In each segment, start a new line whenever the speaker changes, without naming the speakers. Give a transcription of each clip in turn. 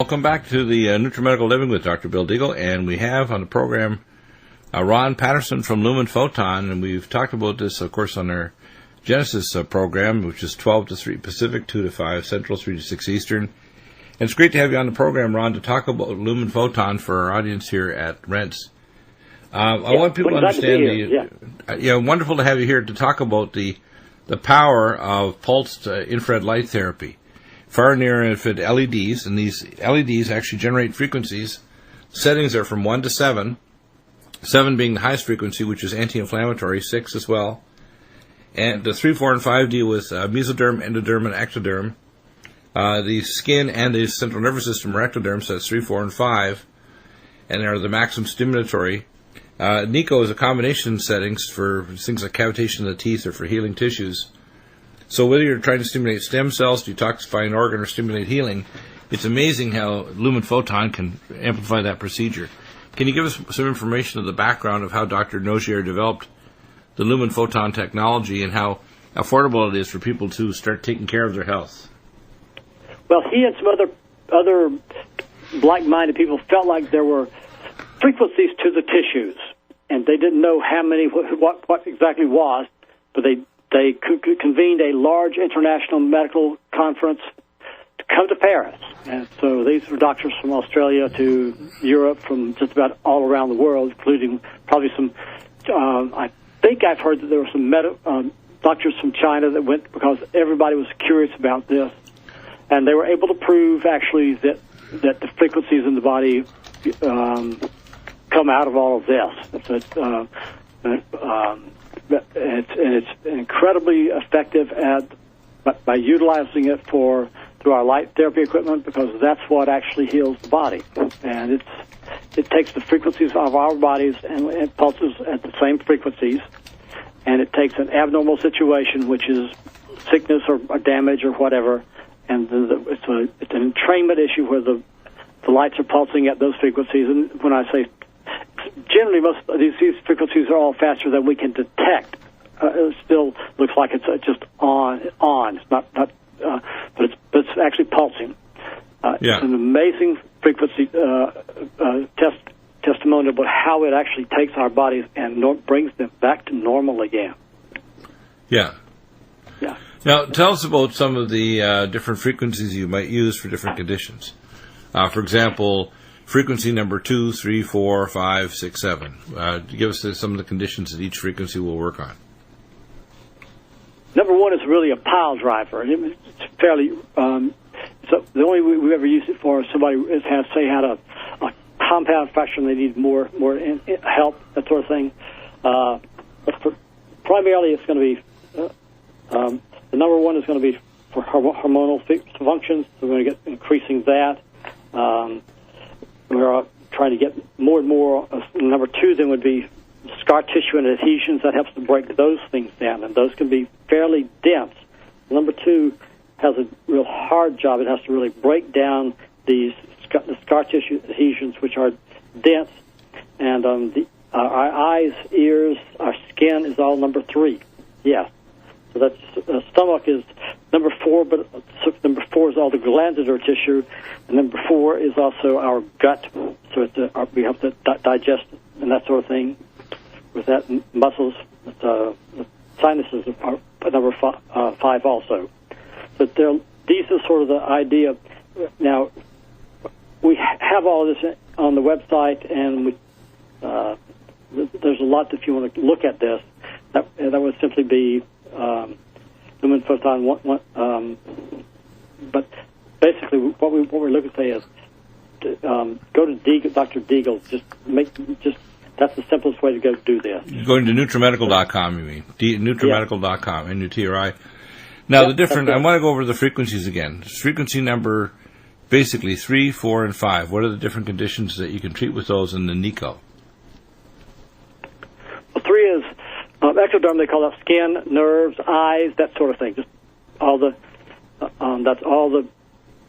Welcome back to the NutriMedical Living with Dr. Bill Deagle, and we have on the program Ron Patterson from LUMEN Photon, and we've talked about this, of course, on our Genesis program, which is 12 to 3 Pacific, 2 to 5 Central, 3 to 6 Eastern. And it's great to have you on the program, Ron, to talk about LUMEN Photon for our audience here at RENse. I want people to understand wonderful to have you here to talk about the power of pulsed infrared light therapy. Far near infrared LEDs, and these LEDs actually generate frequencies. Settings are from 1 to 7, 7 being the highest frequency, which is anti-inflammatory, 6 as well. And the 3, 4, and 5 deal with mesoderm, endoderm, and ectoderm. The skin and the central nervous system are ectoderm, so that's 3, 4, and 5, and they're the maximum stimulatory. NICO is a combination settings for things like cavitation of the teeth or for healing tissues. So whether you're trying to stimulate stem cells, detoxify an organ, or stimulate healing, it's amazing how LUMEN Photon can amplify that procedure. Can you give us some information of the background of how Dr. Nogier developed the LUMEN Photon technology and how affordable it is for people to start taking care of their health?
Well, he and some other like-minded people felt like there were frequencies to the tissues, and they didn't know how many, what exactly was, but they convened a large international medical conference to come to Paris. And so these were doctors from Australia to Europe, from just about all around the world, including probably some, I think I've heard that there were some doctors from China that went because everybody was curious about this. And they were able to prove, actually, that the frequencies in the body come out of all of this. So it's incredibly effective by utilizing it through our light therapy equipment, because that's what actually heals the body. And it takes the frequencies of our bodies and it pulses at the same frequencies, and it takes an abnormal situation, which is sickness or damage or whatever, and it's an entrainment issue where the lights are pulsing at those frequencies. And when I say generally, most of these frequencies are all faster than we can detect. It still looks like it's just on. It's not, but it's actually pulsing. It's an amazing frequency testimony about how it actually takes our bodies and brings them back to normal again. Yeah.
Now, tell us about some of the different frequencies you might use for different conditions. For example, frequency number 2, 3, 4, 5, 6, 7. Give us some of the conditions that each frequency will work on.
Number 1 is really a pile driver. It's fairly. So the only way we've ever used it for is somebody has had a compound fracture and they need more help, that sort of thing. But primarily, it's going to be the number 1 is going to be for hormonal functions. So we're going to get increasing that. We're trying to get more and more. Number 2 then would be scar tissue and adhesions. That helps to break those things down, and those can be fairly dense. Number 2 has a real hard job. It has to really break down the scar tissue adhesions, which are dense, and our eyes, ears, our skin is all number 3. Yes. So that's stomach is number 4, but number 4 is all the glandular tissue, and number 4 is also our gut. So we have to digest and that sort of thing. With that, muscles, the sinuses are number 5 also. So these are sort of the idea. Now, we have all this on the website, and there's a lot if you want to look at this. That would simply be LUMEN Photon. But basically, what we're looking to say is go to Dr. Deagle. That's the simplest way to go do this.
Going to NutriMedical.com, you mean? NutriMedical.com, N-U-T-R-I. Now, the different. I want to go over the frequencies again. Frequency number, basically 3, 4, and 5. What are the different conditions that you can treat with those in the NICO?
Well, 3 is ectoderm. They call that skin, nerves, eyes, that sort of thing. Just all the. That's all the.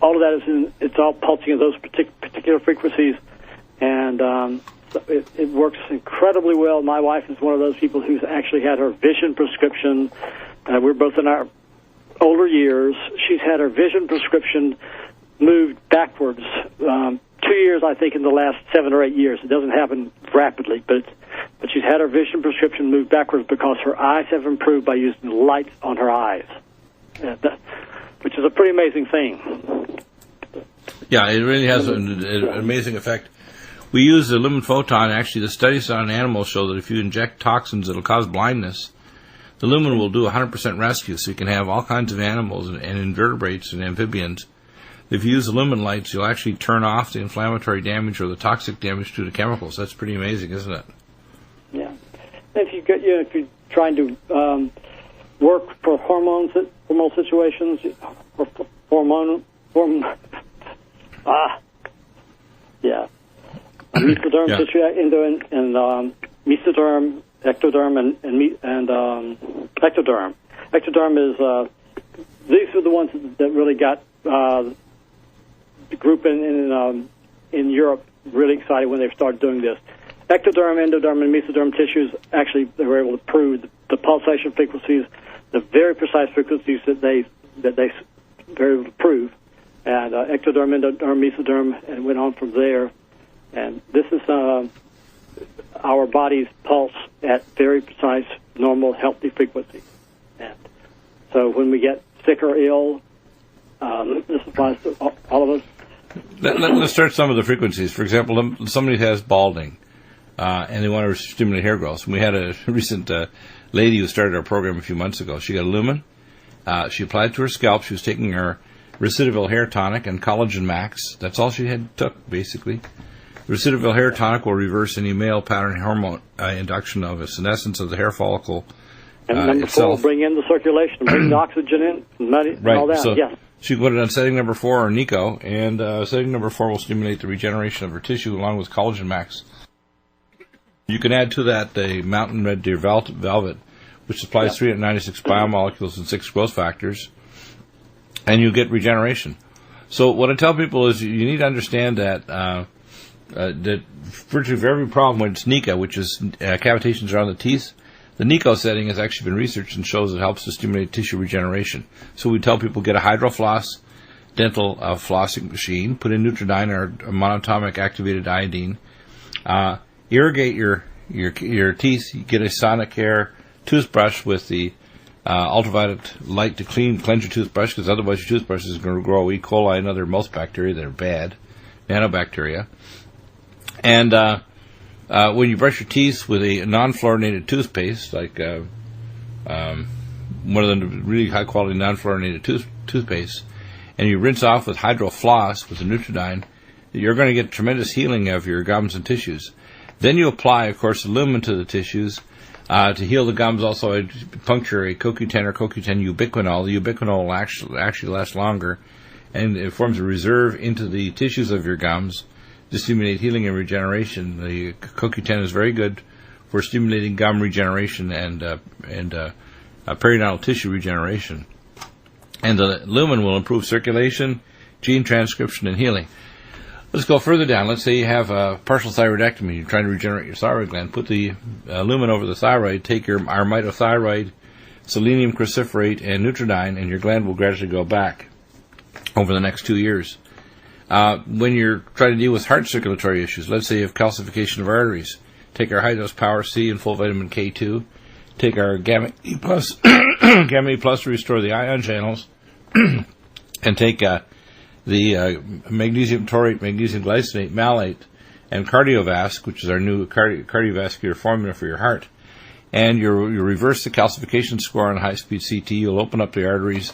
All of that is it's all pulsing at those particular frequencies, and it works incredibly well. My wife is one of those people who's actually had her vision prescription. We're both in our older years. She's had her vision prescription moved backwards 2 years, I think, in the last 7 or 8 years. It doesn't happen rapidly, but she's had her vision prescription moved backwards because her eyes have improved by using light on her eyes, which is a pretty amazing thing.
Yeah, it really has an amazing effect. We use the lumen photon. Actually, the studies on animals show that if you inject toxins that will cause blindness, the lumen will do 100% rescue. So you can have all kinds of animals and invertebrates and amphibians. If you use the lumen lights, you'll actually turn off the inflammatory damage or the toxic damage to the chemicals. That's pretty amazing, isn't it?
Yeah. If you're trying to work for hormonal situations, or mesoderm tissue and mesoderm, ectoderm, and ectoderm. Ectoderm is these are the ones that really got the group in Europe really excited when they started doing this. Ectoderm, endoderm, and mesoderm tissues, actually, they were able to prove the pulsation frequencies, the very precise frequencies that they were able to prove. And ectoderm, endoderm, mesoderm, and went on from there. And this is our body's pulse at very precise, normal, healthy frequencies. And so when we get sick or ill, this applies to all of us.
Let's start some of the frequencies. For example, somebody has balding, and they want to stimulate hair growth. And we had a recent lady who started our program a few months ago. She got a lumen. She applied it to her scalp. She was taking her Recidival hair tonic and collagen max. That's all she had took, basically. Recidival hair tonic will reverse any male pattern hormone induction of a senescence of the hair follicle
and number
itself.
4, bring in the circulation, bring the oxygen in, and all that.
So
yes.
She can put it on setting number 4 or NICO, and setting number 4 will stimulate the regeneration of her tissue along with collagen max. You can add to that the Mountain Red Deer Velvet, which supplies 396 biomolecules and 6 growth factors, and you get regeneration. So what I tell people is you need to understand that that virtually for every problem when it's NICA, which is cavitations around the teeth, the NICO setting has actually been researched and shows it helps to stimulate tissue regeneration. So we tell people get a HydroFloss dental flossing machine, put in Nutridyne or monatomic activated iodine, irrigate your teeth, you get a Sonicare toothbrush with the ultraviolet light to cleanse your toothbrush, because otherwise your toothbrush is going to grow E. coli and other mouth bacteria that are bad, nanobacteria. And when you brush your teeth with a non-fluorinated toothpaste, like one of the really high-quality non-fluorinated toothpaste, and you rinse off with HydroFloss with the Nutridyne, you're going to get tremendous healing of your gums and tissues. Then you apply, of course, the lumen to the tissues to heal the gums. Also, I puncture a CoQ10 or CoQ10 ubiquinol. The ubiquinol will actually last longer, and it forms a reserve into the tissues of your gums to stimulate healing and regeneration. The CoQ10 is very good for stimulating gum regeneration and periodontal tissue regeneration. And the lumen will improve circulation, gene transcription, and healing. Let's go further down. Let's say you have a partial thyroidectomy. You're trying to regenerate your thyroid gland. Put the lumen over the thyroid. Take your armitothyroid, selenium cruciferate, and Nutridyne, and your gland will gradually go back over the next 2 years. When you're trying to deal with heart circulatory issues, let's say you have calcification of arteries, take our high-dose Power C and full vitamin K2. Take our Gamma E Plus, Gamma E Plus to restore the ion channels, and take the magnesium taurate, magnesium glycinate, malate, and Cardiovasc, which is our new cardiovascular formula for your heart. And you'll reverse the calcification score on high-speed CT. You'll open up the arteries,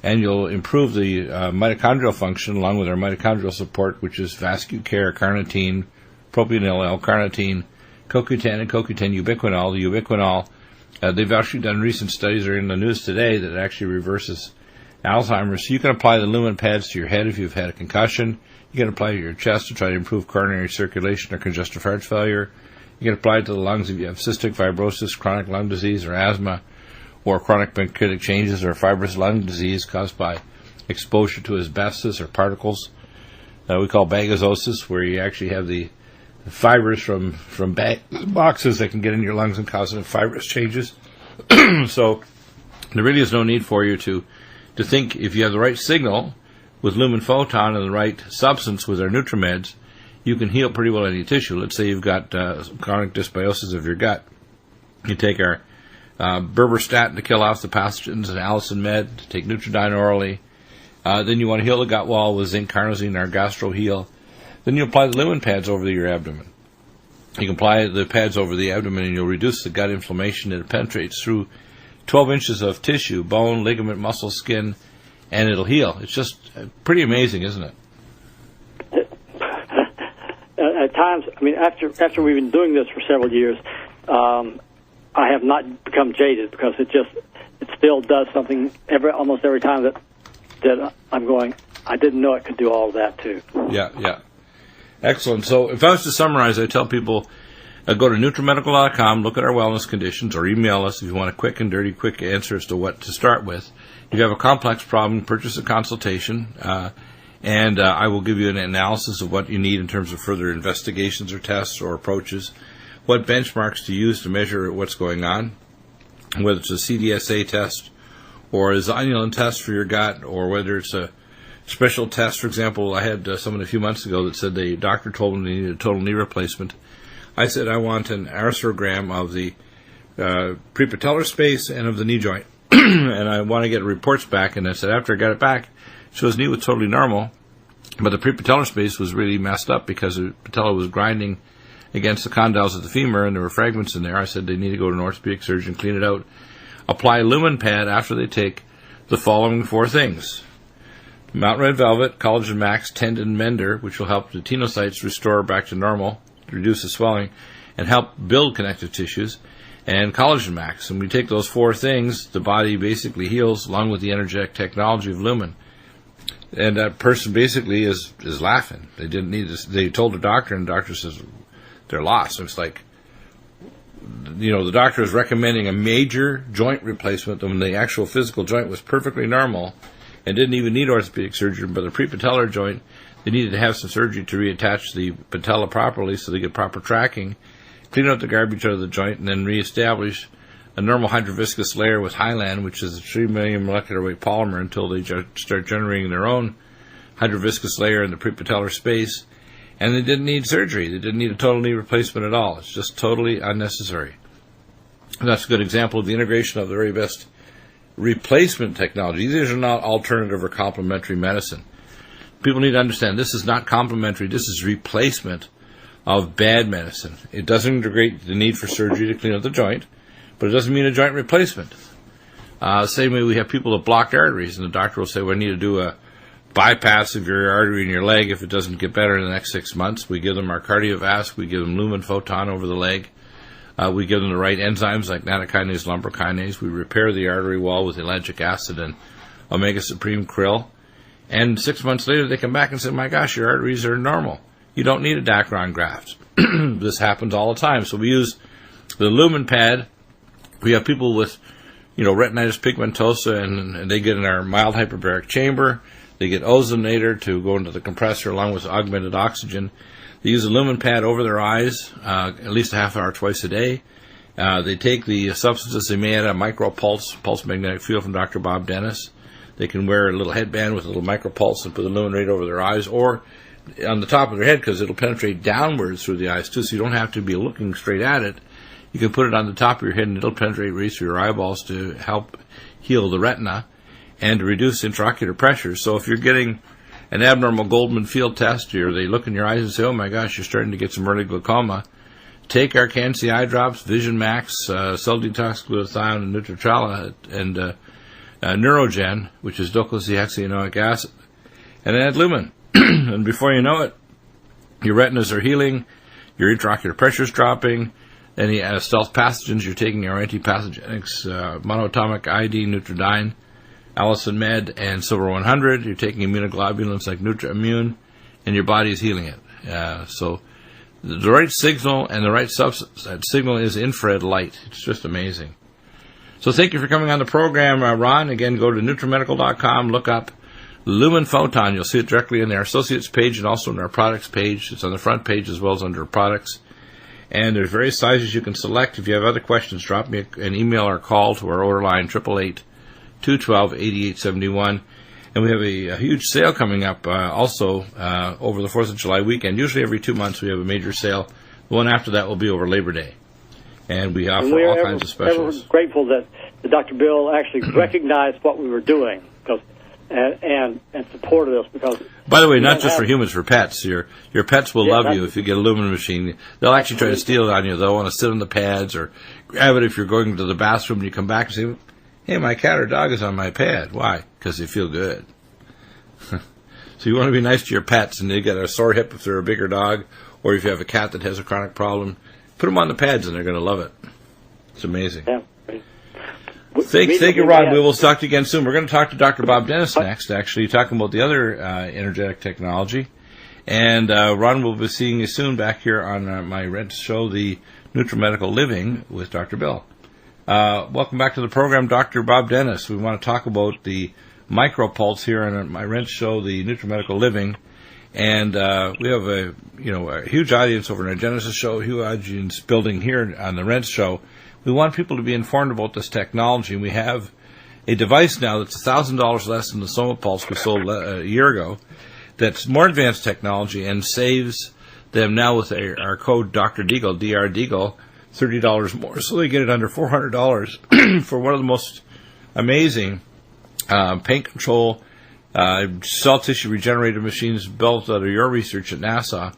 and you'll improve the mitochondrial function along with our mitochondrial support, which is VascuCare, carnitine, propionyl L-carnitine, CoQ10, and CoQ10 ubiquinol. The ubiquinol, they've actually done recent studies that are in the news today that it actually reverses Alzheimer's. So you can apply the lumen pads to your head if you've had a concussion. You can apply it to your chest to try to improve coronary circulation or congestive heart failure. You can apply it to the lungs if you have cystic fibrosis, chronic lung disease, or asthma, or chronic pancreatic changes, or fibrous lung disease caused by exposure to asbestos or particles. We call bagazosis, where you actually have the fibers from boxes that can get in your lungs and cause fibrous changes. So there really is no need for you to think if you have the right signal with lumen photon and the right substance with our NutriMeds, you can heal pretty well any tissue. Let's say you've got chronic dysbiosis of your gut. You take our berberstatin to kill off the pathogens and allicin med, take Nutridyne orally. Then you want to heal the gut wall with zinc carnosine, our gastro heal. Then you apply the lumen pads over your abdomen. You can apply the pads over the abdomen and you'll reduce the gut inflammation. It penetrates through 12 inches of tissue, bone, ligament, muscle, skin, and it'll heal. It's just pretty amazing, isn't it?
At times, I mean, after we've been doing this for several years, I have not become jaded because it still does something almost every time that I'm going, I didn't know it could do all of that too.
Yeah. Excellent. So if I was to summarize, I tell people, go to NutriMedical.com, look at our wellness conditions, or email us if you want a quick and dirty quick answer as to what to start with. If you have a complex problem, purchase a consultation, and I will give you an analysis of what you need in terms of further investigations or tests or approaches, what benchmarks to use to measure what's going on, whether it's a CDSA test or a zonulin test for your gut, or whether it's a special test. For example, I had someone a few months ago that said the doctor told them they needed a total knee replacement. I said I want an arthrogram of the prepatellar space and of the knee joint, and I want to get reports back. And I said after I got it back, so his knee was totally normal, but the prepatellar space was really messed up because the patella was grinding against the condyles of the femur, and there were fragments in there. I said they need to go to an orthopedic surgeon, clean it out, apply a lumen pad after they take the following 4 things: Mountain Red Velvet, Collagen Max, Tendon Mender, which will help the tenocytes restore back to normal, reduce the swelling, and help build connective tissues, and Collagen Max. And we take those 4 things, the body basically heals along with the energetic technology of Lumen. And that person basically is laughing. They didn't need this. They told the doctor, and the doctor says they're lost. So it's like, the doctor is recommending a major joint replacement when the actual physical joint was perfectly normal and didn't even need orthopedic surgery. But the prepatellar joint, they needed to have some surgery to reattach the patella properly so they get proper tracking, clean out the garbage out of the joint, and then reestablish a normal hydroviscous layer with Hyland, which is a 3 million molecular weight polymer, until they start generating their own hydroviscous layer in the prepatellar space. And they didn't need surgery. They didn't need a total knee replacement at all. It's just totally unnecessary. And that's a good example of the integration of the very best replacement technology. These are not alternative or complementary medicine. People need to understand this is not complementary. This is replacement of bad medicine. It doesn't integrate the need for surgery to clean out the joint, but it doesn't mean a joint replacement. Same way we have people with blocked arteries, and the doctor will say, well, I need to do a bypass of your artery in your leg if it doesn't get better in the next 6 months. We give them our cardiovasc, we give them lumen photon over the leg, we give them the right enzymes like nattokinase, lumbrokinase, we repair the artery wall with ellagic acid and omega supreme krill, and 6 months later they come back and say, my gosh, your arteries are normal. You don't need a Dacron graft. This happens all the time. So we use the lumen pad. We have people with, retinitis pigmentosa, and they get in our mild hyperbaric chamber. They get ozonator to go into the compressor along with augmented oxygen. They use a lumen pad over their eyes at least a half hour twice a day. They take the substances. They may add a micropulse, pulse magnetic field from Dr. Bob Dennis. They can wear a little headband with a little micropulse and put the lumen right over their eyes, or on the top of their head, because it'll penetrate downwards through the eyes too, so you don't have to be looking straight at it. You can put it on the top of your head and it'll penetrate right through your eyeballs to help heal the retina and to reduce intraocular pressure. So if you're getting an abnormal Goldman field test, or they look in your eyes and say, oh my gosh, you're starting to get some early glaucoma, take our Can-C eye drops, Vision Max, Cell Detox Glutathione, and Nutritrala, and Neurogen, which is docosahexaenoic acid, and add lumen. And before you know it, your retinas are healing, your intraocular pressure is dropping. Any stealth pathogens, you're taking our antipathogenics, monoatomic iodine, Nutridyne, allicin med, and silver 100. You're taking immunoglobulins like NutriImmune, and your body is healing it. So the right signal and the right substance, that signal is infrared light. It's just amazing. So thank you for coming on the program, Ron. Again, go to NutriMedical.com, look up Lumen Photon. You'll see it directly in our associates page and also in our products page. It's on the front page as well as under products. And there's various sizes you can select. If you have other questions, drop me an email or call to our order line, 888-212-8871. And we have a huge sale coming up also over the 4th of July weekend. Usually every 2 months we have a major sale. The one after that will be over Labor Day. And we offer all kinds of specials.
We're grateful that Dr. Bill actually recognized what we were doing and supported us. Because
by the way, not just for humans, for pets. Your pets will love you if you get a LUMEN machine. They'll actually try to steal it on you. They'll want to sit on the pads or grab it if you're going to the bathroom and you come back and say, hey, my cat or dog is on my pad. Why? Because they feel good. So you want to be nice to your pets, and they get a sore hip if they're a bigger dog, or if you have a cat that has a chronic problem, put them on the pads and they're going to love it. It's amazing.
Yeah.
Thank you, Ron. We will talk to you again soon. We're going to talk to Dr. Bob Dennis next, actually, talking about the other energetic technology. And Ron will be seeing you soon back here on my rense show, the NutriMedical Living with Dr. Bill. Welcome back to the program, Dr. Bob Dennis. We want to talk about the micropulse here on my rense show, the NutriMedical Living. And we have a huge audience over in our Genesis show, huge audience building here on the rense show. We want people to be informed about this technology. We have a device now that's $1,000 less than the SomaPulse we sold a year ago that's more advanced technology and saves them now with our code Dr. Deagle, DR Deagle, $30 more. So they get it under $400 for one of the most amazing pain control cell tissue regenerative machines built out of your research at NASA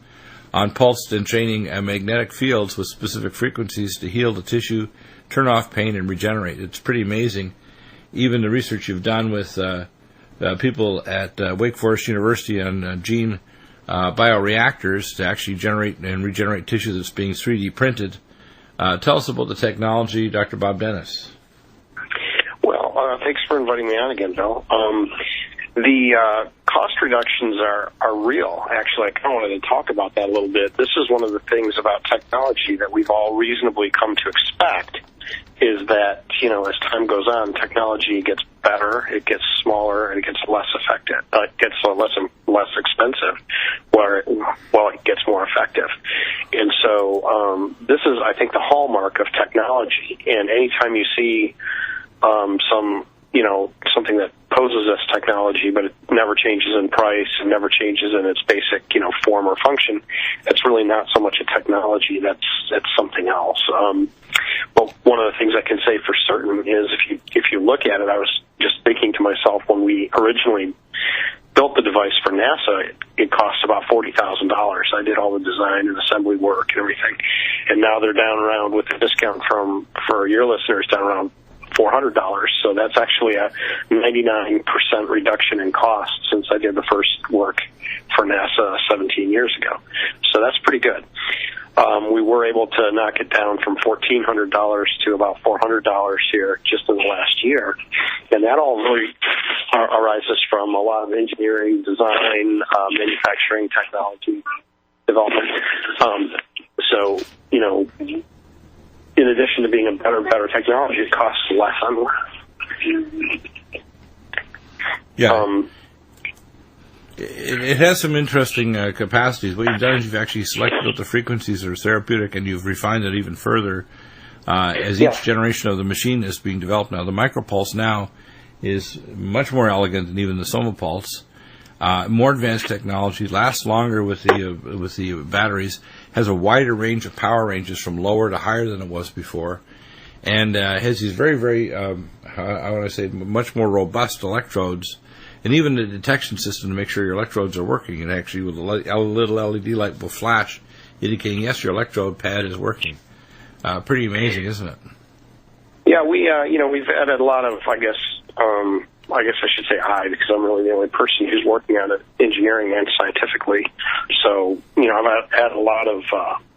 on pulsed and training magnetic fields with specific frequencies to heal the tissue, turn off pain, and regenerate. It's pretty amazing. Even the research you've done with people at Wake Forest University on gene bioreactors to actually generate and regenerate tissue that's being 3D printed. Tell us about the technology, Dr. Bob Dennis.
Well, thanks for inviting me on again, Bill. The cost reductions are real. Actually, I kind of wanted to talk about that a little bit. This is one of the things about technology that we've all reasonably come to expect, is that, as time goes on, technology gets better, it gets smaller, and it gets less effective. It gets less expensive, while it gets more effective. And so this is, I think, the hallmark of technology. And anytime you see something that poses as technology, but it never changes in price and never changes in its basic, form or function, it's really not so much a technology, that's something else. But one of the things I can say for certain is if you look at it, I was just thinking to myself, when we originally built the device for NASA, it cost about $40,000. I did all the design and assembly work and everything. And now they're down around, with the discount for your listeners, down around $400. So that's actually a 99% reduction in cost since I did the first work for NASA 17 years ago. So that's pretty good. We were able to knock it down from $1,400 to about $400 here just in the last year. And that all really arises from a lot of engineering, design, manufacturing, technology development. So, in addition to being a better technology, it costs less on less.
Yeah. It has some interesting capacities. What you've done is you've actually selected out the frequencies that are therapeutic, and you've refined it even further as each generation of the machine is being developed now. The micropulse now is much more elegant than even the SomaPulse. More advanced technology, lasts longer with the batteries, has a wider range of power ranges from lower to higher than it was before, and has these very, very, much more robust electrodes, and even the detection system to make sure your electrodes are working. And actually, with a little LED light will flash, indicating, yes, your electrode pad is working. Pretty amazing, isn't it?
Yeah, we've added a lot of, I guess I should say I, because I'm really the only person who's working on it engineering and scientifically. So, I've added a lot of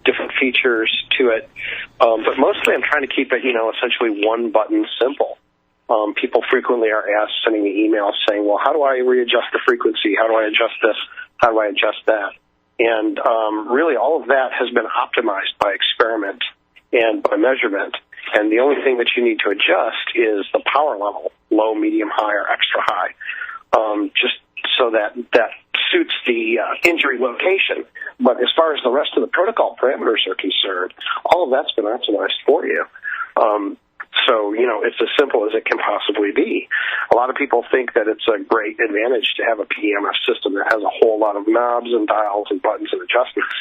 different features to it. But mostly I'm trying to keep it, essentially one button simple. People frequently are sending me emails saying, well, how do I readjust the frequency? How do I adjust this? How do I adjust that? And really all of that has been optimized by experiment and by measurement. And the only thing that you need to adjust is the power level, low, medium, high, or extra high, just so that suits the injury location. But as far as the rest of the protocol parameters are concerned, all of that's been optimized for you. So, it's as simple as it can possibly be. A lot of people think that it's a great advantage to have a PEMF system that has a whole lot of knobs and dials and buttons and adjustments.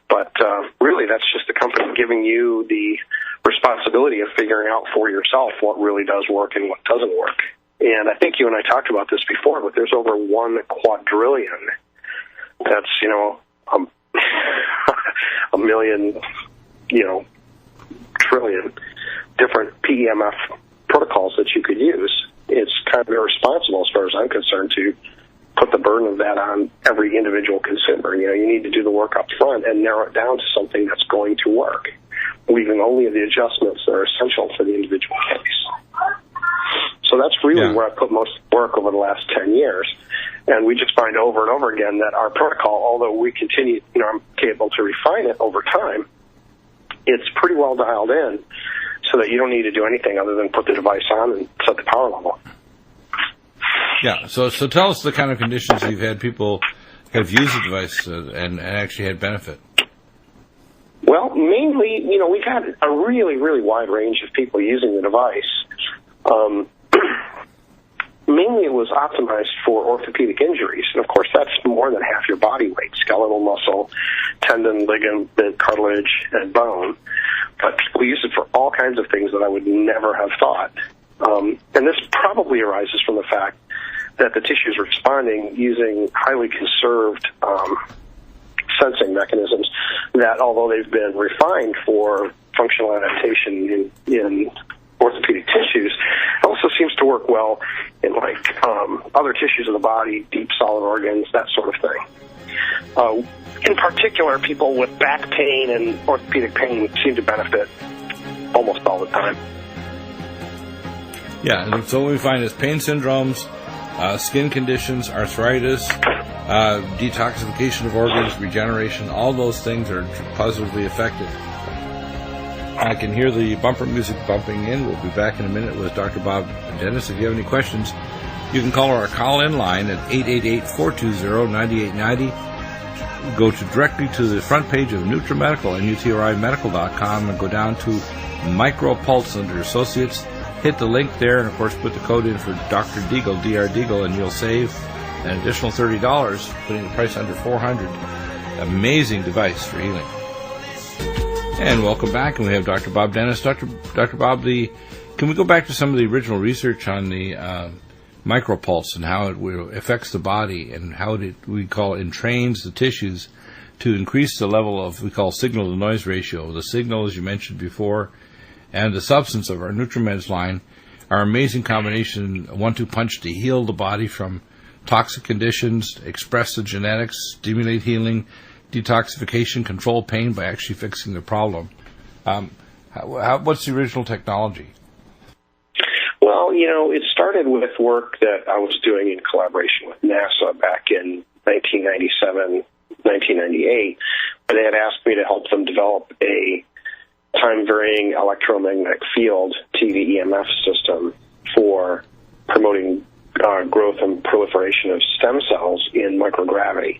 But really, that's just the company giving you the responsibility of figuring out for yourself what really does work and what doesn't work. And I think you and I talked about this before, but there's over 1 quadrillion. That's, a million, trillion different PEMF protocols that you could use. It's kind of irresponsible, as far as I'm concerned, to put the burden of that on every individual consumer. You need to do the work up front and narrow it down to something that's going to work, leaving only the adjustments that are essential for the individual case. So that's really where I put most work over the last 10 years. And we just find over and over again that our protocol, although we continue, I'm able to refine it over time, it's pretty well dialed in so that you don't need to do anything other than put the device on and set the power level.
Yeah, so tell us the kind of conditions you've had people have used the device and actually had benefit.
Well, mainly, we've had a really, really wide range of people using the device. Mainly it was optimized for orthopedic injuries, and of course that's more than half your body weight: skeletal muscle, tendon, ligament, cartilage, and bone. But people use it for all kinds of things that I would never have thought. And this probably arises from the fact that the tissue is responding using highly conserved sensing mechanisms that, although they've been refined for functional adaptation in orthopedic tissues, it also seems to work well in other tissues of the body, deep solid organs, that sort of thing. In particular, people with back pain and orthopedic pain seem to benefit almost all the time.
Yeah, and so what we find is pain syndromes, skin conditions, arthritis, detoxification of organs, regeneration, all those things are positively affected. I can hear the bumper music bumping in. We'll be back in a minute with Dr. Bob and Dennis. If you have any questions, you can call our call-in line at 888-420-9890. Go directly to the front page of NutriMedical and UTRIMedical.com and go down to MicroPulse under Associates. Hit the link there and, of course, put the code in for Dr. Deagle, Dr. Deagle, and you'll save an additional $30, putting the price under $400. Amazing device for healing. And welcome back, and we have Dr. Bob Dennis. Dr. Bob, can we go back to some of the original research on the micropulse and how it affects the body and how we call it entrains the tissues to increase the level of, we call signal-to-noise ratio. The signal, as you mentioned before, and the substance of our NutriMeds line are amazing combination, 1-2 punch to heal the body from toxic conditions, express the genetics, stimulate healing, detoxification, control pain by actually fixing the problem. What's the original technology?
Well, it started with work that I was doing in collaboration with NASA back in 1997, 1998, where they had asked me to help them develop a time-varying electromagnetic field TVEMF system for promoting growth and proliferation of stem cells in microgravity.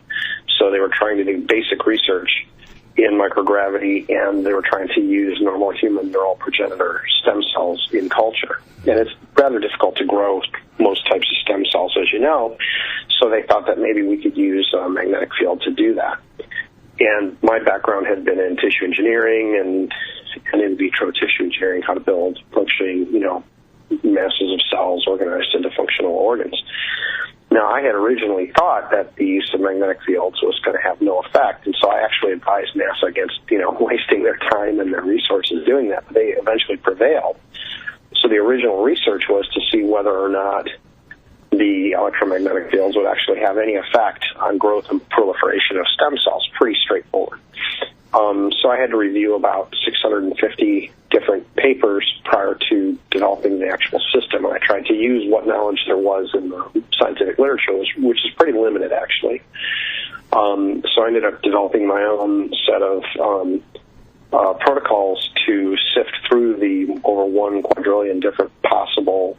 So they were trying to do basic research in microgravity, and they were trying to use normal human neural progenitor stem cells in culture. And it's rather difficult to grow most types of stem cells, as you know, so they thought that maybe we could use a magnetic field to do that. And my background had been in tissue engineering and in vitro tissue engineering, how to build functioning, masses of cells organized into functional organs. Now, I had originally thought that the use of magnetic fields was going to have no effect, and so I actually advised NASA against, wasting their time and their resources doing that, but they eventually prevailed. So the original research was to see whether or not the electromagnetic fields would actually have any effect on growth and proliferation of stem cells. Pretty straightforward. So I had to review about 650 different papers prior to developing the actual system, and I tried to use what knowledge there was in the scientific literature, which is pretty limited, actually. So I ended up developing my own set of protocols to sift through the over 1 quadrillion different possible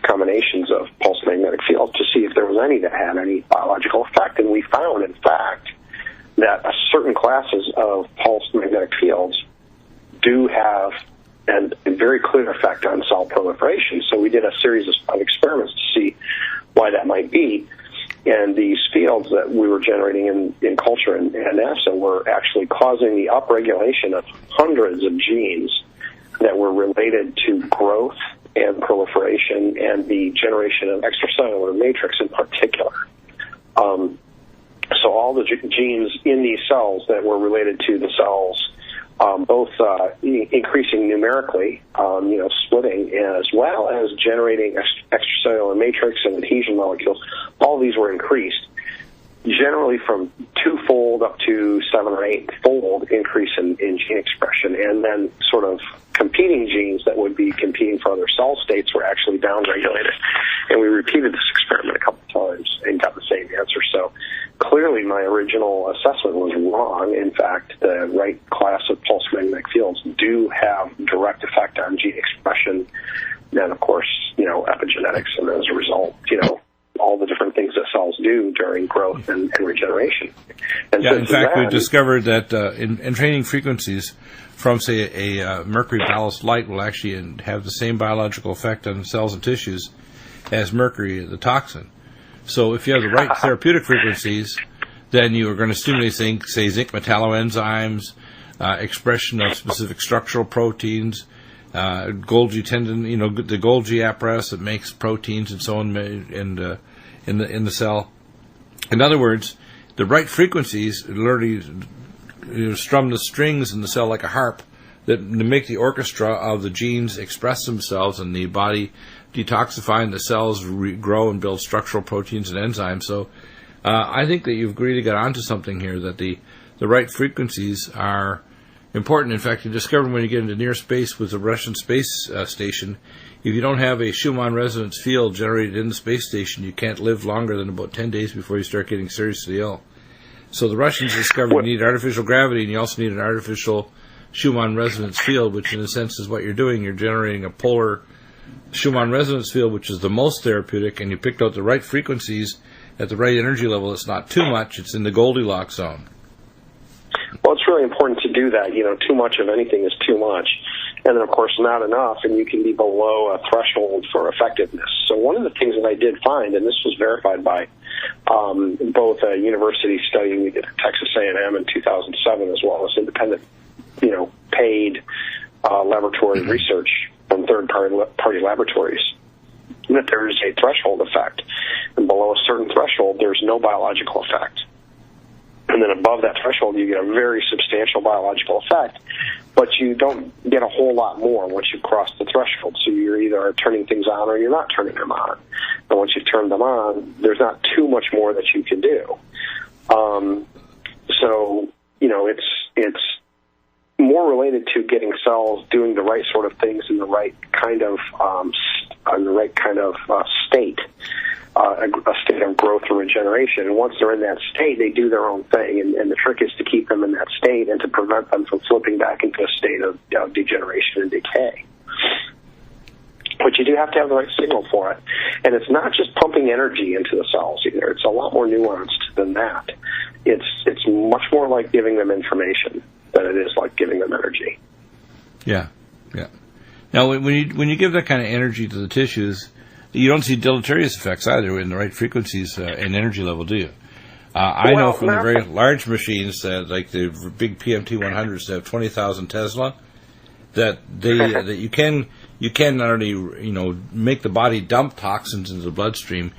combinations of pulse magnetic fields to see if there was any that had any biological effect. And we found, in fact, that certain classes of pulse magnetic fields do have and a very clear effect on cell proliferation. So we did a series of experiments to see why that might be. And these fields that we were generating in culture and NASA were actually causing the upregulation of hundreds of genes that were related to growth and proliferation and the generation of extracellular matrix in particular. So all the genes in these cells that were related to the cells, both increasing numerically, splitting, as well as generating extracellular matrix and adhesion molecules, all these were increased, generally from twofold up to 7 or 8-fold increase in gene expression, and then sort of competing genes that would be competing for other cell states were actually downregulated. And we repeated this experiment a couple times and got the same answer. So clearly my original assessment was wrong. In fact, the right class of pulse magnetic fields do have direct effect on gene expression and, of course, epigenetics, and as a result, all the different things that cells do during growth and regeneration. And
in fact, we discovered that in training frequencies from, say, a mercury ballast light will actually have the same biological effect on cells and tissues as mercury, the toxin. So if you have the right therapeutic frequencies, then you are going to stimulate, say, zinc metalloenzymes, expression of specific structural proteins, Golgi tendon, the Golgi apparatus that makes proteins and so on in the cell. In other words, the right frequencies literally strum the strings in the cell like a harp that make the orchestra of the genes express themselves, and the body detoxify, and the cells grow and build structural proteins and enzymes. So I think that you've really got onto something here, that the right frequencies are important. In fact, you discovered when you get into near space with the Russian space station, if you don't have a Schumann resonance field generated in the space station, you can't live longer than about 10 days before you start getting seriously ill. So the Russians discovered you need artificial gravity, and you also need an artificial Schumann resonance field, which in a sense is what you're doing. You're generating a polar Schumann resonance field, which is the most therapeutic, and you picked out the right frequencies at the right energy level. It's not too much. It's in the Goldilocks zone.
Well, it's really important to do that. Too much of anything is too much. And then, of course, not enough, and you can be below a threshold for effectiveness. So one of the things that I did find, and this was verified by both a university study we did at Texas A&M in 2007, as well as independent, paid laboratory research from third-party laboratories, that there is a threshold effect. And below a certain threshold, there's no biological effect. And then above that threshold, you get a very substantial biological effect, but you don't get a whole lot more once you cross the threshold. So you're either turning things on or you're not turning them on. And once you've turned them on, there's not too much more that you can do. It's more related to getting cells doing the right sort of things in the right kind of state. A state of growth or regeneration. And once they're in that state, they do their own thing. And the trick is to keep them in that state and to prevent them from flipping back into a state of degeneration and decay. But you do have to have the right signal for it. And it's not just pumping energy into the cells either. It's a lot more nuanced than that. It's much more like giving them information than it is like giving them energy.
Yeah. Now, when you give that kind of energy to the tissues, you don't see deleterious effects either in the right frequencies and energy level, do you? I know from the very large machines, like the big PMT 100s that have 20,000 Tesla, that you can not only make the body dump toxins into the bloodstream.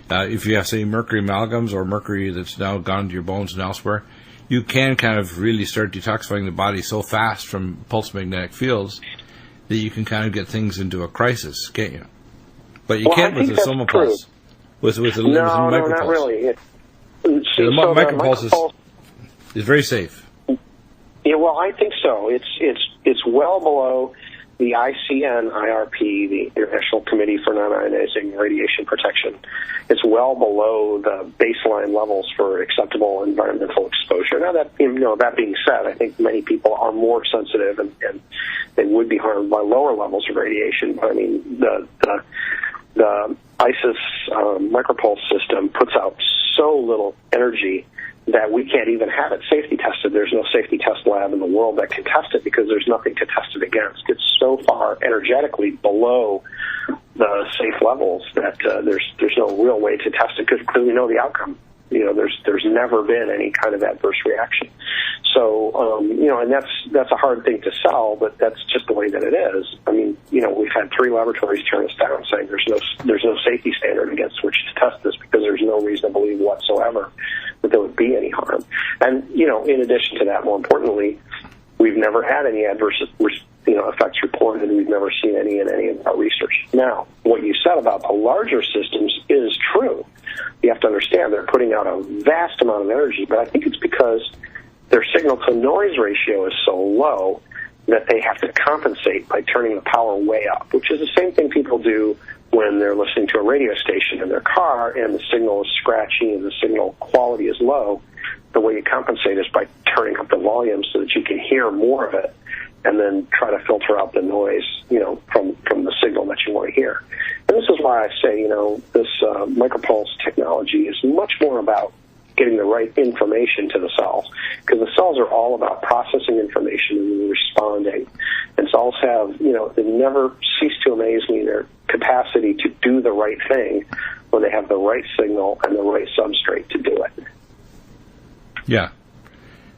If you have, say, mercury amalgams or mercury that's now gone to your bones and elsewhere, you can kind of really start detoxifying the body so fast from pulse magnetic fields that you can kind of get things into a crisis, can't you? But you can't with the somopulse. With the micropulse.
No, not really.
The micropulse is very safe.
Yeah, well, I think so. It's well below the ICN IRP, the International Committee for Non-Ionizing Radiation Protection. It's well below the baseline levels for acceptable environmental exposure. Now, that being said, I think many people are more sensitive and they would be harmed by lower levels of radiation. But I mean, the ISIS micropulse system puts out so little energy that we can't even have it safety tested. There's no safety test lab in the world that can test it because there's nothing to test it against. It's so far energetically below the safe levels that there's no real way to test it because we know the outcome. You know, there's never been any kind of adverse reaction. So, you know, and that's a hard thing to sell, but that's just the way that it is. I mean, you know, we've had 3 laboratories turn us down saying there's no safety standard against which to test this because there's no reason to believe whatsoever that there would be any harm. And, you know, in addition to that, more importantly, we've never had any adverse effects reported. We've never seen any in any of our research. Now, what you said about the larger systems is true. You have to understand they're putting out a vast amount of energy, but I think it's because their signal-to-noise ratio is so low that they have to compensate by turning the power way up, which is the same thing people do when they're listening to a radio station in their car and the signal is scratchy and the signal quality is low. The way you compensate is by turning up the volume so that you can hear more of it and then try to filter out the noise, you know, from the signal that you want to hear. And this is why I say, you know, this micropulse technology is much more about getting the right information to the cells, because the cells are all about processing information and responding. And cells have, you know, they never cease to amaze me their capacity to do the right thing when they have the right signal and the right substrate to do it.
Yeah.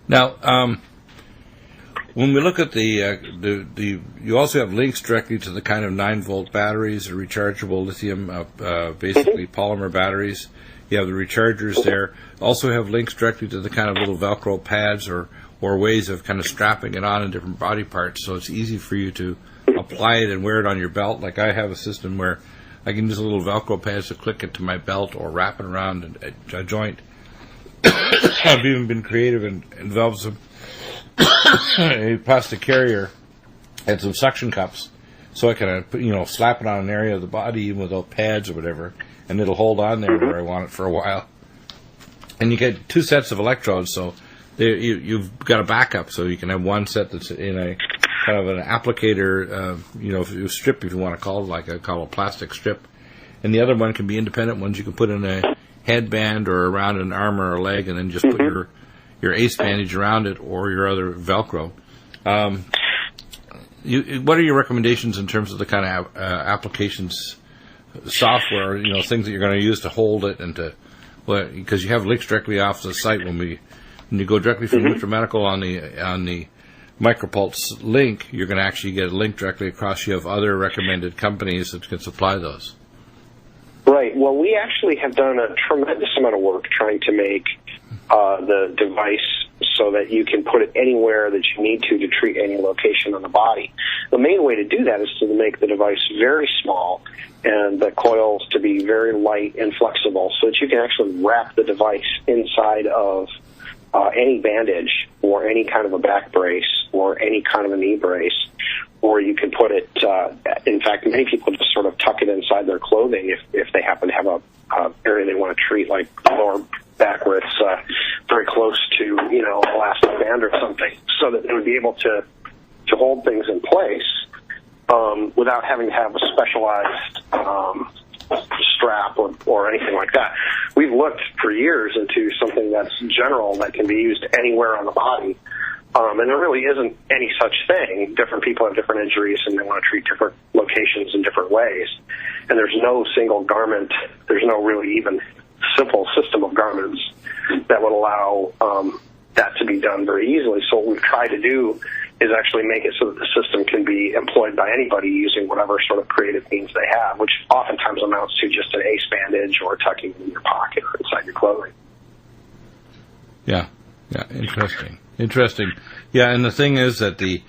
Now, when we look at you also have links directly to the kind of 9-volt batteries, or rechargeable lithium, basically polymer batteries. You have the rechargers there. Also have links directly to the kind of little Velcro pads or ways of kind of strapping it on in different body parts, so it's easy for you to apply it and wear it on your belt. Like I have a system where I can use a little Velcro pads to click it to my belt or wrap it around a joint. I've even been creative and developed some a plastic carrier and some suction cups, so I can slap it on an area of the body even without pads or whatever, and it'll hold on there where I want it for a while. And you get 2 sets of electrodes, so you've got a backup, so you can have one set that's in a kind of an applicator, strip, if you want to call it, like I call a plastic strip, and the other one can be independent ones you can put in a headband or around an arm or a leg, and then just put your ace bandage around it or your other Velcro. What are your recommendations in terms of the kind of applications, software, things that you're going to use to hold it and to, because you have links directly off the site when you go directly from NutriMedical on the micropulse link, you're going to actually get a link directly across. You have other recommended companies that can supply those.
Right. Well, we actually have done a tremendous amount of work trying to make the device so that you can put it anywhere that you need to treat any location on the body. The main way to do that is to make the device very small and the coils to be very light and flexible so that you can actually wrap the device inside of any bandage or any kind of a back brace or any kind of a knee brace, or you can put it, in fact, many people just sort of tuck it inside their clothing if they happen to have a area they want to treat, like the lower back where it's very close to, an elastic band or something, so that they would be able to hold things in place without having to have a specialized strap or anything like that. We've looked for years into something that's general that can be used anywhere on the body, and there really isn't any such thing. Different people have different injuries and they want to treat different locations in different ways, and there's no single garment, there's no really even simple system of garments that would allow that to be done very easily. So what we've tried to do is actually make it so that the system can be employed by anybody using whatever sort of creative means they have, which oftentimes amounts to just an ace bandage or tucking it in your pocket or inside your clothing.
Yeah, interesting. Yeah, and the thing is that you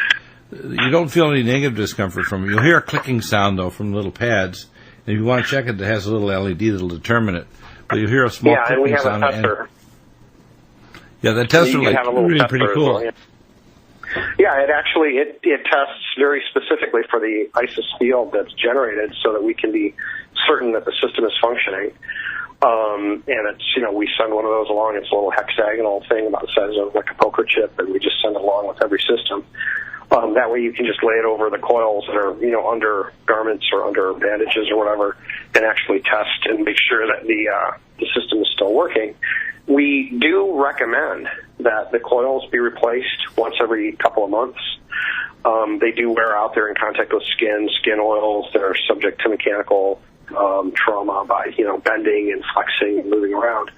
don't feel any negative discomfort from it. You'll hear a clicking sound, though, from the little pads, and if you want to check it, it has a little LED that'll determine it. But you hear a small clicking sound. Yeah, and we have a tester. Yeah, the tester is really pretty cool.
Well, yeah, it tests very specifically for the ISIS field that's generated so that we can be certain that the system is functioning. And it's, we send one of those along. It's a little hexagonal thing about the size of like a poker chip, and we just send it along with every system. That way you can just lay it over the coils that are, under garments or under bandages or whatever, and actually test and make sure that the system is still working. We do recommend that the coils be replaced once every couple of months. They do wear out. They're in contact with skin oils. They're subject to mechanical trauma by, bending and flexing and moving around.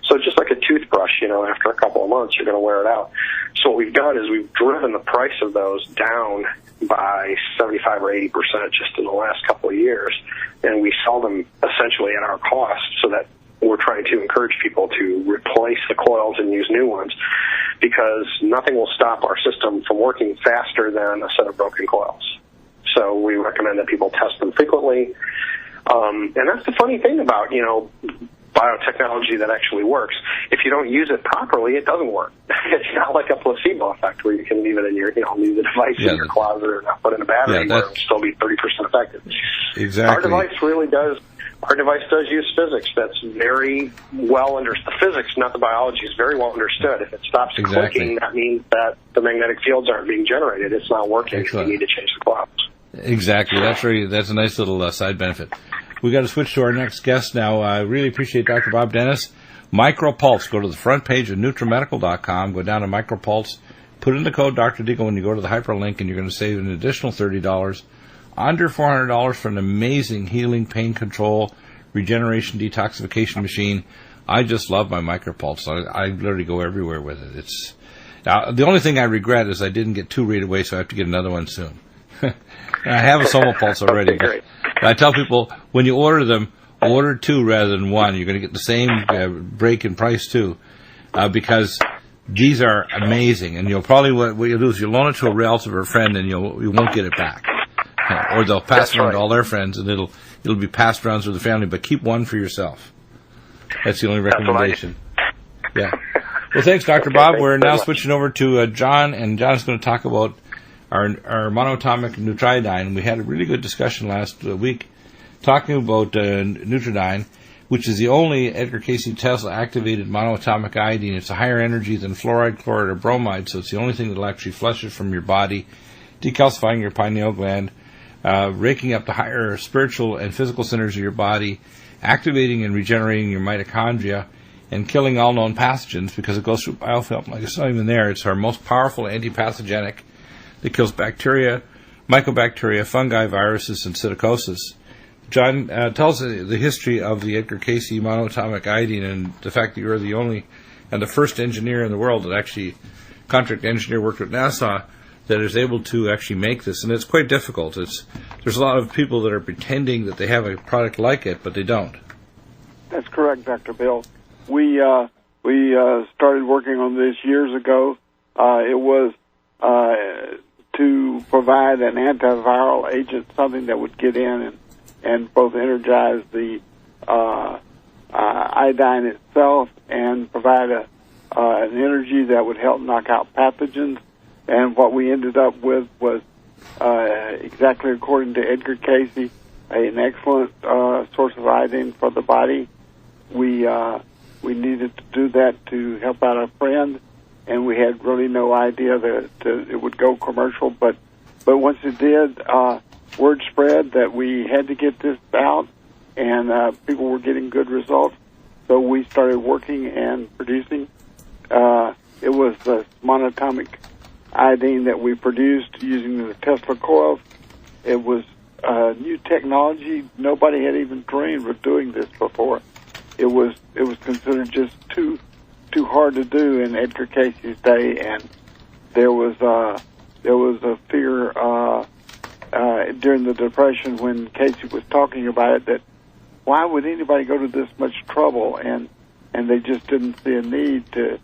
So just like a toothbrush, after a couple of months, you're going to wear it out. So what we've done is we've driven the price of those down by 75 or 80% just in the last couple of years. And we sell them essentially at our cost, so that we're trying to encourage people to replace the coils and use new ones, because nothing will stop our system from working faster than a set of broken coils. So we recommend that people test them frequently. And that's the funny thing about, biotechnology that actually works. If you don't use it properly, it doesn't work. It's not like a placebo effect where you can leave it in your, leave the device in your closet or not put in a battery where it'll still be 30% effective.
Exactly.
Our device does use physics that's very well understood. The physics, not the biology, is very well understood. If it stops clicking, that means that the magnetic fields aren't being generated. It's not working.
Excellent.
You need to change the clocks.
Exactly. That's a nice little side benefit. We got to switch to our next guest now. I really appreciate Dr. Bob Dennis. MicroPulse. Go to the front page of NutriMedical.com. Go down to MicroPulse. Put in the code Dr. Deagle when you go to the hyperlink, and you're going to save an additional $30. Under $400 for an amazing healing, pain control, regeneration, detoxification machine. I just love my MicroPulse. I literally go everywhere with it. Now, the only thing I regret is I didn't get 2 right away, so I have to get another one soon. I have a SomaPulse already. But I tell people, when you order them, order 2 rather than 1. You're going to get the same break in price, too, because these are amazing. And you'll probably, what you'll do is you'll loan it to a relative or a friend, and you won't get it back. Or they'll pass it on to all their friends, and it'll be passed around through the family. But keep 1 for yourself. That's the only recommendation. Yeah. Well, thanks, Dr. Bob. We're now switching over to John, and John's going to talk about our monatomic nutriodine. We had a really good discussion last week talking about Nutriodine, which is the only Edgar Casey Tesla activated monoatomic iodine. It's a higher energy than fluoride, chloride, or bromide, so it's the only thing that will actually flush it from your body, decalcifying your pineal gland, raking up the higher spiritual and physical centers of your body, activating and regenerating your mitochondria, and killing all known pathogens because it goes through biofilm. Like it's not even there. It's our most powerful antipathogenic that kills bacteria, mycobacteria, fungi, viruses, and psittacosis. John, tell us the history of the Edgar Casey monoatomic iodine and the fact that you're the only and the first engineer in the world that actually, contract engineer, worked with NASA, that is able to actually make this. And it's quite difficult. There's a lot of people that are pretending that they have a product like it, but they don't.
That's correct, Dr. Bill. We started working on this years ago. It was to provide an antiviral agent, something that would get in and both energize the iodine itself and provide an energy that would help knock out pathogens. And what we ended up with was exactly according to Edgar Casey, an excellent source of iodine for the body. We needed to do that to help out a friend, and we had really no idea that it would go commercial. But once it did, word spread that we had to get this out, and people were getting good results. So we started working and producing. It was the monatomic iodine that we produced using the Tesla coils. It was new technology. Nobody had even dreamed of doing this before. It was considered just too hard to do in Edgar Casey's day, and there was a fear during the Depression when Casey was talking about it that why would anybody go to this much trouble, and they just didn't see a need to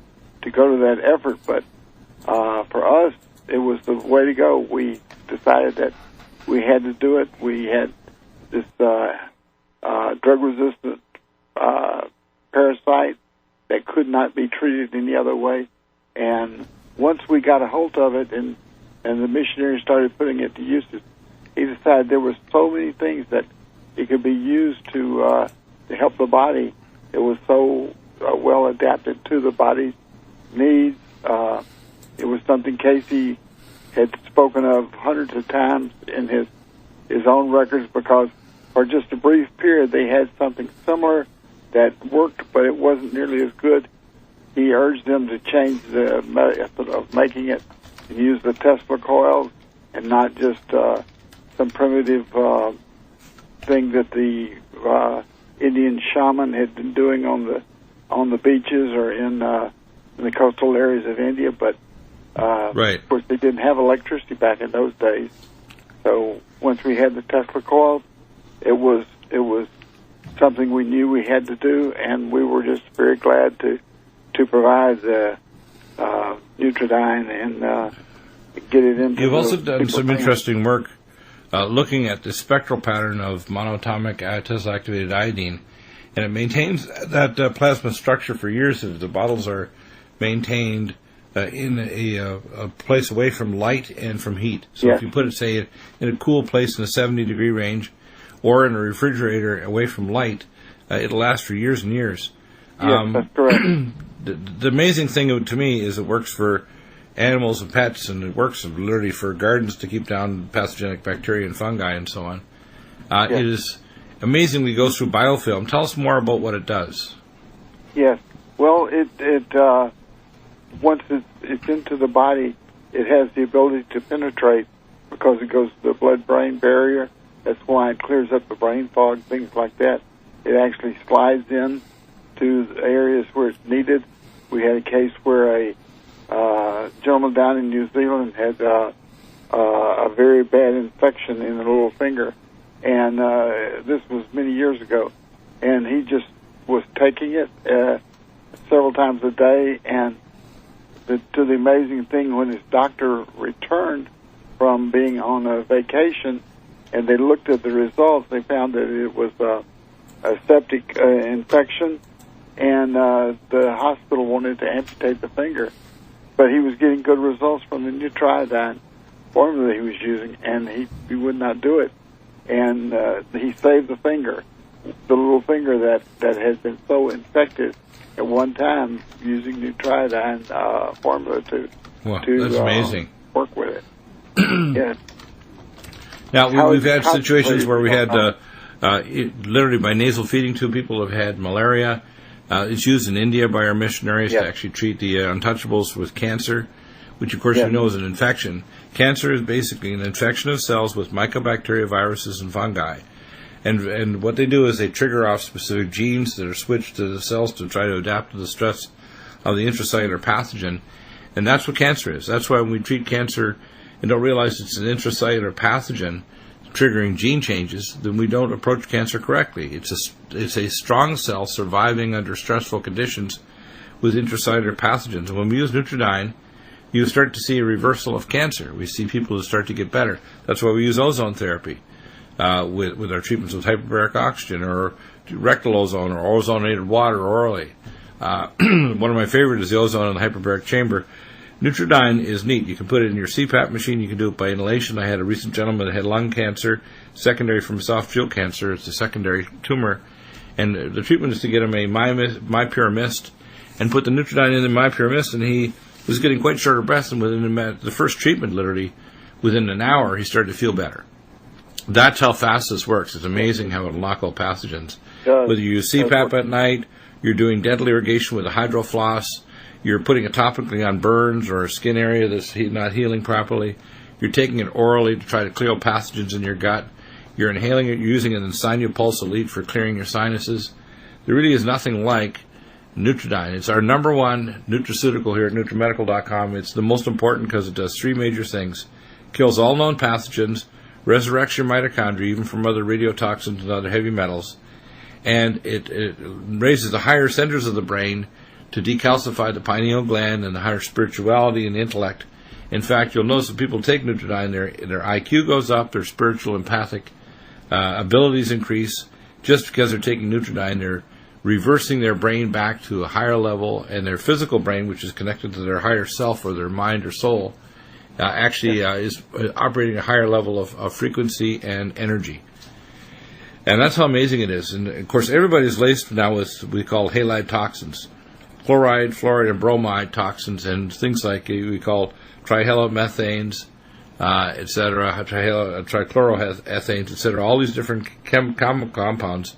go to that effort. But for us, it was the way to go. We decided that we had to do it. We had this drug-resistant parasite that could not be treated any other way. And once we got a hold of it and the missionaries started putting it to use, he decided there were so many things that it could be used to help the body. It was so well adapted to the body's needs. It was something Casey had spoken of hundreds of times in his own records, because for just a brief period they had something similar that worked, but it wasn't nearly as good he urged them to change the method of making it and use the Tesla coils and not just some primitive thing that the Indian shaman had been doing on the beaches or in the coastal areas of India. But
right.
Of course, they didn't have electricity back in those days. So once we had the Tesla coils, it was something we knew we had to do, and we were just very glad to provide the Nutridyne and get it into.
You've also done some interesting work looking at the spectral pattern of monatomic Tesla activated iodine, and it maintains that plasma structure for years. The bottles are maintained in a place away from light and from heat. So
yes.
If you put it, say, in a cool place in the 70-degree range, or in a refrigerator away from light, it'll last for years and years.
Yes, that's correct.
The amazing thing to me is it works for animals and pets, and it works literally for gardens to keep down pathogenic bacteria and fungi and so on.
Yes.
It is amazingly goes through biofilm. Tell us more about what it does.
Yes. Well, it once it's into the body, it has the ability to penetrate because it goes to the blood-brain barrier. That's why it clears up the brain fog, things like that. It actually slides in to the areas where it's needed. We had a case where a gentleman down in New Zealand had a very bad infection in the little finger, and this was many years ago. And he just was taking it several times a day, and to the amazing thing, when his doctor returned from being on a vacation, and they looked at the results, they found that it was a septic infection, and the hospital wanted to amputate the finger. But he was getting good results from the Nutridyne formula he was using, and he would not do it. And he saved the finger, the little finger that had been so infected at one time, using Nutridyne formula to
that's amazing.
Work with it. Yes.
Now, we've had situations where we had, literally by nasal feeding tube, people have had malaria. It's used in India by our missionaries to actually treat the untouchables with cancer, which, of course, we know is an infection. Cancer is basically an infection of cells with mycobacteria, viruses, and fungi. And what they do is they trigger off specific genes that are switched to the cells to try to adapt to the stress of the intracellular pathogen. And that's what cancer is. That's why when we treat cancer and don't realize it's an intracellular pathogen triggering gene changes, then we don't approach cancer correctly. It's a strong cell surviving under stressful conditions with intracellular pathogens. And when we use Nutridyne, you start to see a reversal of cancer. We see people who start to get better. That's why we use ozone therapy with our treatments with hyperbaric oxygen or rectal ozone or ozonated water orally. One of my favorites is the ozone in the hyperbaric chamber. Nutridyne is neat. You can put it in your CPAP machine. You can do it by inhalation. I had a recent gentleman that had lung cancer, secondary from esophageal cancer. It's a secondary tumor. And the treatment is to get him a My Pure Mist and put the Nutridyne in the My Pure Mist, and he was getting quite short of breath. And within the first treatment, literally, within an hour, he started to feel better. That's how fast this works. It's amazing how it'll knock out pathogens. Whether you use CPAP at night, you're doing dental irrigation with a hydrofloss, you're putting it topically on burns or a skin area that's not healing properly, you're taking it orally to try to clear out pathogens in your gut, you're inhaling it, you're using an Insomnia-Pulse Elite for clearing your sinuses. There really is nothing like Nutridyne. It's our number one nutraceutical here at NutriMedical.com. It's the most important because it does three major things. Kills all known pathogens, resurrects your mitochondria, even from other radiotoxins and other heavy metals, and it raises the higher centers of the brain to decalcify the pineal gland and the higher spirituality and intellect. In fact, you'll notice that people take Nutridyne, their IQ goes up, their spiritual empathic abilities increase. Just because they're taking Nutridyne, they're reversing their brain back to a higher level, and their physical brain, which is connected to their higher self or their mind or soul, is operating a higher level of frequency and energy. And that's how amazing it is. And, of course, everybody's laced now with what we call halide toxins. Chloride, fluoride, and bromide toxins, and things like we call trihalomethanes, etc., trichloroethanes, etc. All these different compounds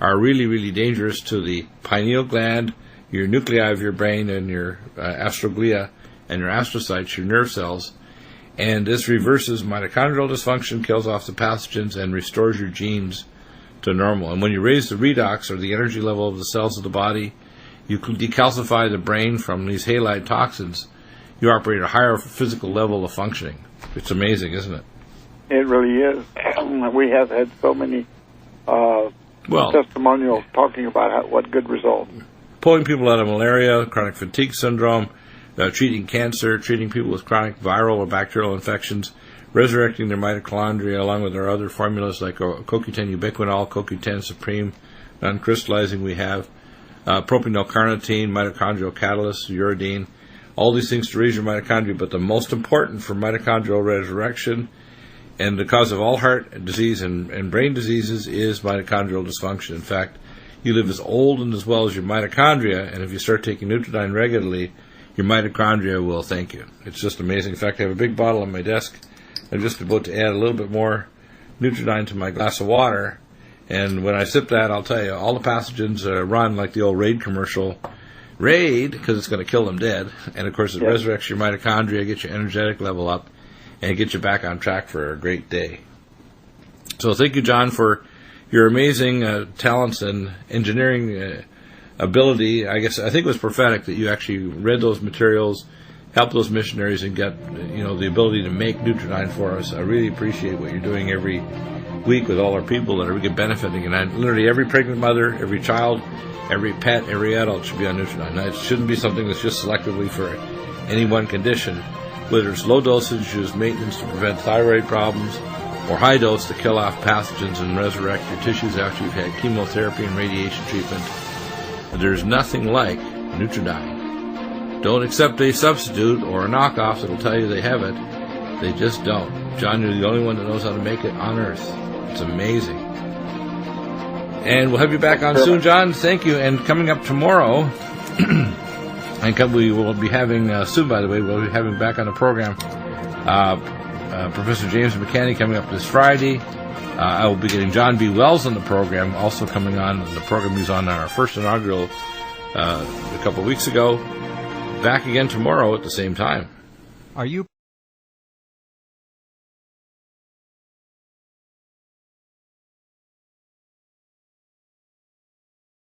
are really, really dangerous to the pineal gland, your nuclei of your brain and your astroglia and your astrocytes, your nerve cells. And this reverses mitochondrial dysfunction, kills off the pathogens, and restores your genes to normal. And when you raise the redox, or the energy level of the cells of the body, you decalcify the brain from these halide toxins. You operate at a higher physical level of functioning. It's amazing, isn't it?
It really is. We have had so many testimonials talking about what good results.
Pulling people out of malaria, chronic fatigue syndrome, treating cancer, treating people with chronic viral or bacterial infections, resurrecting their mitochondria, along with our other formulas like CoQ10 ubiquinol, CoQ10 supreme, non-crystallizing we have, propionyl carnitine, mitochondrial catalyst, uridine, all these things to raise your mitochondria. But the most important for mitochondrial resurrection and the cause of all heart disease and brain diseases is mitochondrial dysfunction. In fact, you live as old and as well as your mitochondria, and if you start taking Nutridyne regularly, your mitochondria will thank you. It's just amazing. In fact, I have a big bottle on my desk. I'm just about to add a little bit more Nutridyne to my glass of water, and when I sip that, I'll tell you, all the pathogens run like the old Raid commercial. Raid, because it's going to kill them dead, and of course it resurrects your mitochondria, gets your energetic level up, and gets you back on track for a great day. So thank you, John, for your amazing talents and engineering ability. I think it was prophetic that you actually read those materials, helped those missionaries, and got the ability to make Nutridyne for us. I really appreciate what you're doing every week with all our people that are really benefiting. And literally every pregnant mother, every child, every pet, every adult should be on Nutridyne. Now, it shouldn't be something that's just selectively for any one condition. Whether it's low dosage, use maintenance to prevent thyroid problems, or high dose to kill off pathogens and resurrect your tissues after you've had chemotherapy and radiation treatment. There's nothing like Nutridyne. Don't accept a substitute or a knockoff that'll tell you they have it. They just don't. John, you're the only one that knows how to make it on Earth. It's amazing. And we'll have you back on soon, John. Thank you. And coming up tomorrow, and we will be having, soon by the way, we'll be having back on the program Professor James McCanney coming up this Friday. I will be getting John B. Wells on the program, also coming on the program he was on our first inaugural a couple of weeks ago. Back again tomorrow at the same time.
Are you